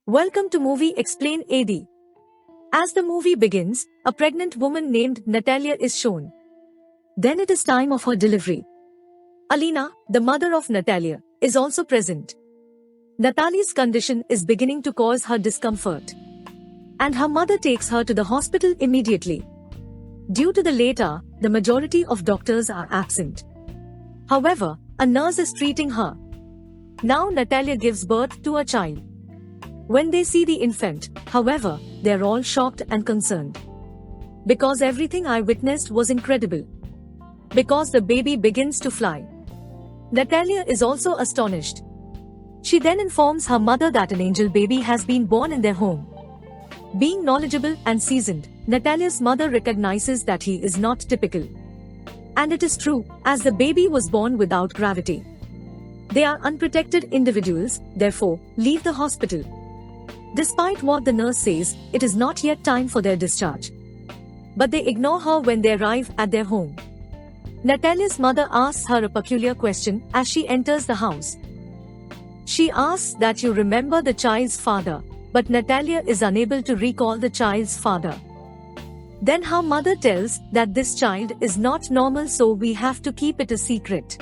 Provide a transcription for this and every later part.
Welcome to Movie Explain AD. As the movie begins, a pregnant woman named Natalia is shown. Then it is time of her delivery. Alina, the mother of Natalia, is also present. Natalia's condition is beginning to cause her discomfort. And her mother takes her to the hospital immediately. Due to the late hour, the majority of doctors are absent. However, a nurse is treating her. Now Natalia gives birth to a child. When they see the infant, however, they are all shocked and concerned. Because everything I witnessed was incredible. Because the baby begins to fly. Natalia is also astonished. She then informs her mother that an angel baby has been born in their home. Being knowledgeable and seasoned, Natalia's mother recognizes that he is not typical. And it is true, as the baby was born without gravity. They are unprotected individuals, therefore, leave the hospital. Despite what the nurse says, it is not yet time for their discharge. But they ignore her when they arrive at their home. Natalia's mother asks her a peculiar question as she enters the house. She asks that you remember the child's father, but Natalia is unable to recall the child's father. Then her mother tells that this child is not normal, so we have to keep it a secret.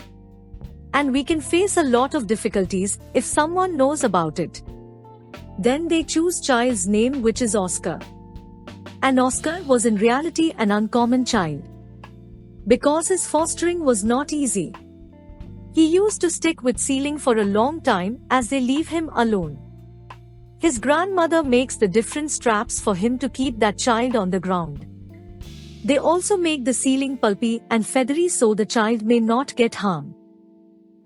And we can face a lot of difficulties if someone knows about it. Then they choose child's name, which is Oscar. And Oscar was in reality an uncommon child. Because his fostering was not easy. He used to stick with ceiling for a long time as they leave him alone. His grandmother makes the different straps for him to keep that child on the ground. They also make the ceiling pulpy and feathery so the child may not get harm.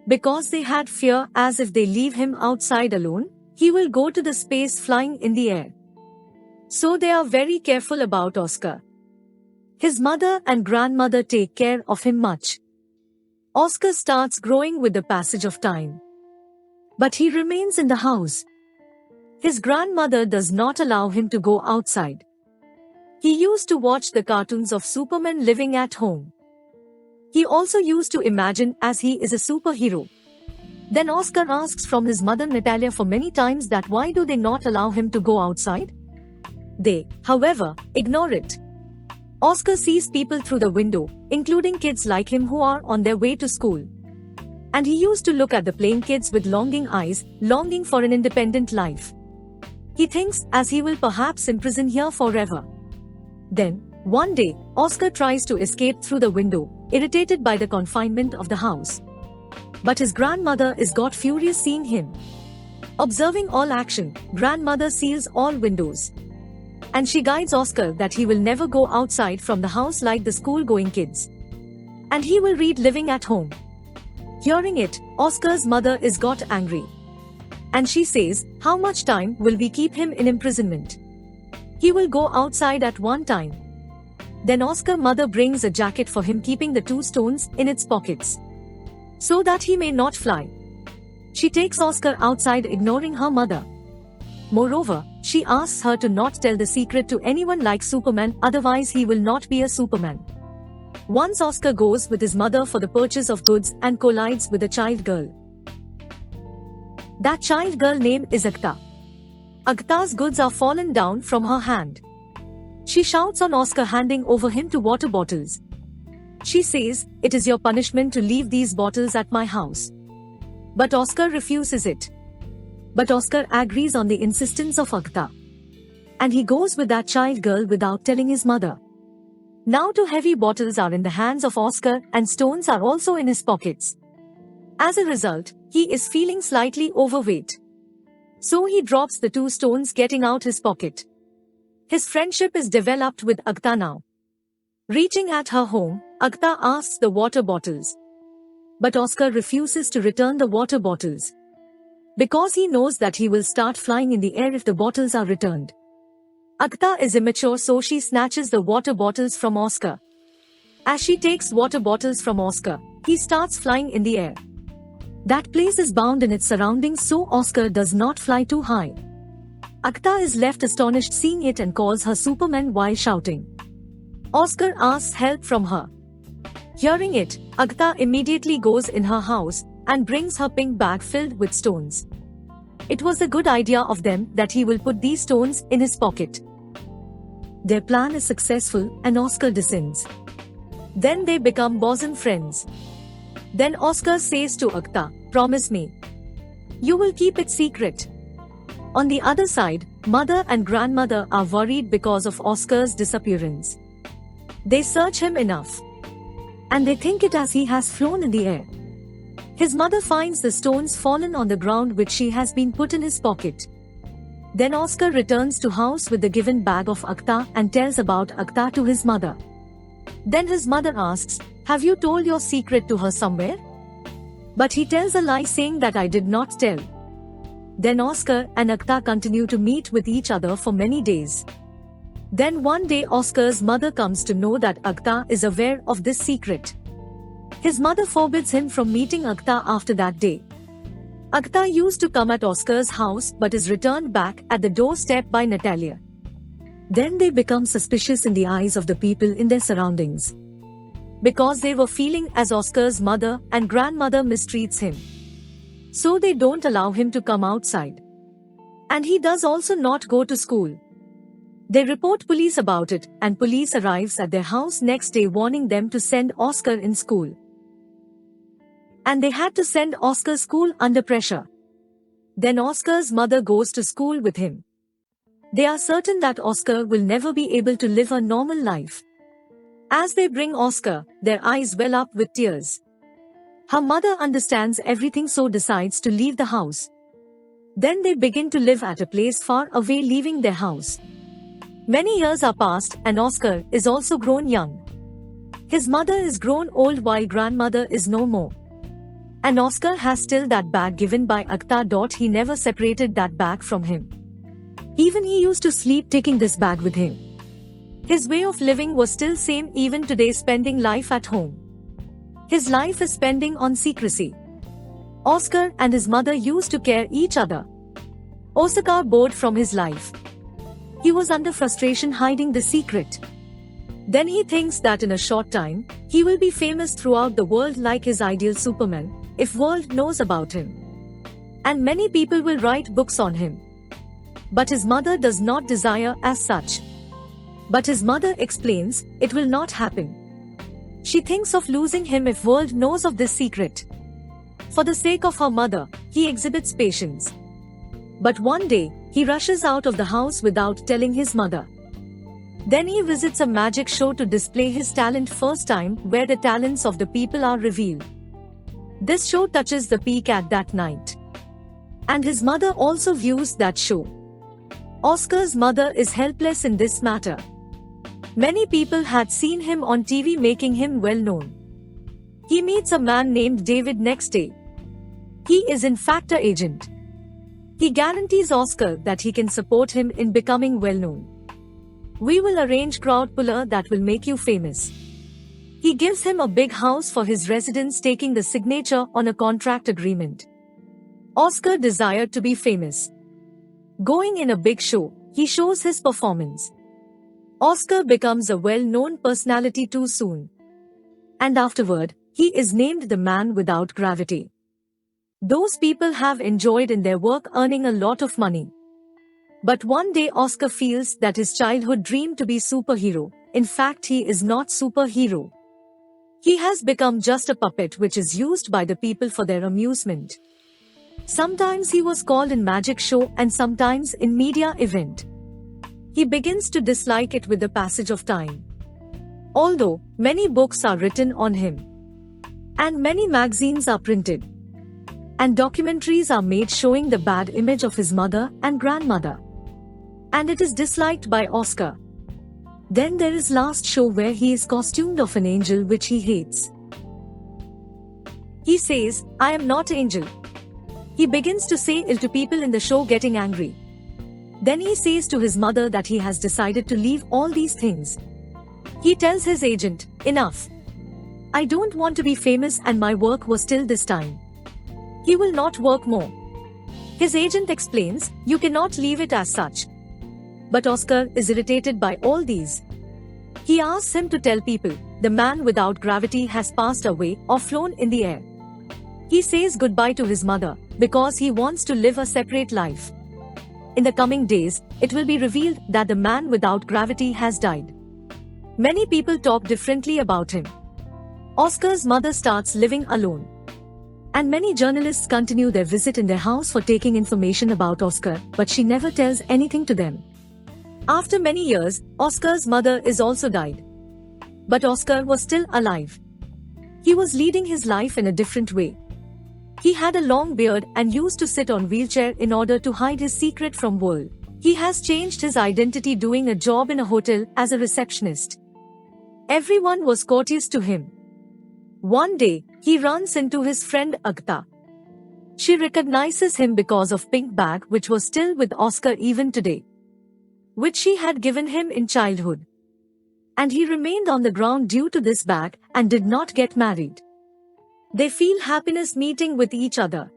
Because they had fear, as if they leave him outside alone, he will go to the space flying in the air. So they are very careful about Oscar. His mother and grandmother take care of him much. Oscar starts growing with the passage of time. But he remains in the house. His grandmother does not allow him to go outside. He used to watch the cartoons of Superman living at home. He also used to imagine as he is a superhero. Then Oscar asks from his mother Natalia for many times that why do they not allow him to go outside? They, however, ignore it. Oscar sees people through the window, including kids like him who are on their way to school. And he used to look at the playing kids with longing eyes, longing for an independent life. He thinks as he will perhaps imprison here forever. Then, one day, Oscar tries to escape through the window, irritated by the confinement of the house. But his grandmother is got furious seeing him. Observing all action, grandmother seals all windows. And she guides Oscar that he will never go outside from the house like the school-going kids. And he will read living at home. Hearing it, Oscar's mother is got angry. And she says, how much time will we keep him in imprisonment? He will go outside at one time. Then Oscar's mother brings a jacket for him, keeping the 2 stones in its pockets. So that he may not fly. She takes Oscar outside, ignoring her mother. Moreover, she asks her to not tell the secret to anyone like Superman, otherwise he will not be a Superman. Once Oscar goes with his mother for the purchase of goods and collides with a child girl. That child girl name is Agatha. Agatha's goods are fallen down from her hand. She shouts on Oscar, handing over him 2 water bottles. She says, it is your punishment to leave these bottles at my house. But Oscar refuses it. But Oscar agrees on the insistence of Agatha. And he goes with that child girl without telling his mother. Now 2 heavy bottles are in the hands of Oscar and stones are also in his pockets. As a result, he is feeling slightly overweight. So he drops the 2 stones, getting out his pocket. His friendship is developed with Agatha now. Reaching at her home, Agatha asks the water bottles. But Oscar refuses to return the water bottles. Because he knows that he will start flying in the air if the bottles are returned. Agatha is immature, so she snatches the water bottles from Oscar. As she takes water bottles from Oscar, he starts flying in the air. That place is bound in its surroundings, so Oscar does not fly too high. Agatha is left astonished seeing it and calls her Superman while shouting. Oscar asks help from her. Hearing it, Agatha immediately goes in her house and brings her pink bag filled with stones. It was a good idea of them that he will put these stones in his pocket. Their plan is successful and Oscar descends. Then they become bosom friends. Then Oscar says to Agatha, "Promise me. You will keep it secret." On the other side, mother and grandmother are worried because of Oscar's disappearance. They search him enough, and they think it as he has flown in the air. His mother finds the stones fallen on the ground which she has been put in his pocket. Then Oscar returns to house with the given bag of Agatha and tells about Agatha to his mother. Then his mother asks, "Have you told your secret to her somewhere?" But he tells a lie saying that I did not tell. Then Oscar and Agatha continue to meet with each other for many days. Then one day Oscar's mother comes to know that Agatha is aware of this secret. His mother forbids him from meeting Agatha after that day. Agatha used to come at Oscar's house but is returned back at the doorstep by Natalia. Then they become suspicious in the eyes of the people in their surroundings, because they were feeling as Oscar's mother and grandmother mistreats him. So they don't allow him to come outside. And he does also not go to school. They report police about it, and police arrives at their house next day warning them to send Oscar in school. And they had to send Oscar school under pressure. Then Oscar's mother goes to school with him. They are certain that Oscar will never be able to live a normal life. As they bring Oscar, their eyes well up with tears. Her mother understands everything, so decides to leave the house. Then they begin to live at a place far away, leaving their house. Many years are passed and Oscar is also grown young. His mother is grown old while grandmother is no more. And Oscar has still that bag given by Agatha. He never separated that bag from him. Even he used to sleep taking this bag with him. His way of living was still same even today, spending life at home. His life is spending on secrecy. Oscar and his mother used to care each other. Oscar bored from his life. He was under frustration hiding the secret. Then he thinks that in a short time, he will be famous throughout the world like his ideal Superman, if world knows about him. And many people will write books on him. But his mother does not desire as such. But his mother explains, it will not happen. She thinks of losing him if world knows of this secret. For the sake of her mother, he exhibits patience. But one day, he rushes out of the house without telling his mother. Then he visits a magic show to display his talent first time, where the talents of the people are revealed. This show touches the peak at that night. And his mother also views that show. Oscar's mother is helpless in this matter. Many people had seen him on TV, making him well known. He meets a man named David next day. He is in fact an agent. He guarantees Oscar that he can support him in becoming well known. "We will arrange crowd puller that will make you famous." He gives him a big house for his residence, taking the signature on a contract agreement. Oscar desired to be famous. Going in a big show, he shows his performance. Oscar becomes a well-known personality too soon. And afterward, he is named the man without gravity. Those people have enjoyed in their work, earning a lot of money. But one day Oscar feels that his childhood dream to be superhero, in fact he is not superhero. He has become just a puppet which is used by the people for their amusement. Sometimes he was called in magic show and sometimes in media event. He begins to dislike it with the passage of time. Although many books are written on him, and many magazines are printed, and documentaries are made showing the bad image of his mother and grandmother, and it is disliked by Oscar. Then there is last show where he is costumed of an angel which he hates. He says, "I am not angel." He begins to say ill to people in the show, getting angry. Then he says to his mother that he has decided to leave all these things. He tells his agent, "Enough. I don't want to be famous and my work was till this time." He will not work more. His agent explains, "You cannot leave it as such." But Oscar is irritated by all these. He asks him to tell people, the man without gravity has passed away or flown in the air. He says goodbye to his mother, because he wants to live a separate life. In the coming days, it will be revealed that the man without gravity has died. Many people talk differently about him. Oscar's mother starts living alone. And many journalists continue their visit in their house for taking information about Oscar, but she never tells anything to them. After many years, Oscar's mother is also died. But Oscar was still alive. He was leading his life in a different way. He had a long beard and used to sit on wheelchair in order to hide his secret from world. He has changed his identity doing a job in a hotel as a receptionist. Everyone was courteous to him. One day, he runs into his friend Agatha. She recognizes him because of pink bag which was still with Oscar even today, which she had given him in childhood. And he remained on the ground due to this bag and did not get married. They feel happiness meeting with each other.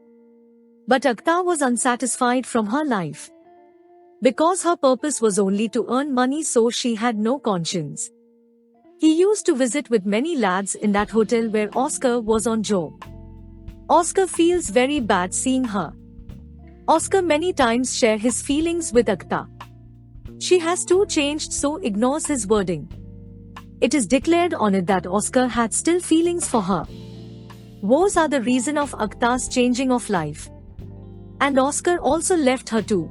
But Agatha was unsatisfied from her life. Because her purpose was only to earn money, so she had no conscience. He used to visit with many lads in that hotel where Oscar was on job. Oscar feels very bad seeing her. Oscar many times share his feelings with Agatha. She has too changed, so ignores his wording. It is declared on it that Oscar had still feelings for her. Wars are the reason of Agatha's changing of life. And Oscar also left her too.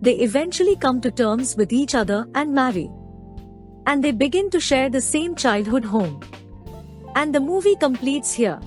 They eventually come to terms with each other and marry. And they begin to share the same childhood home. And the movie completes here.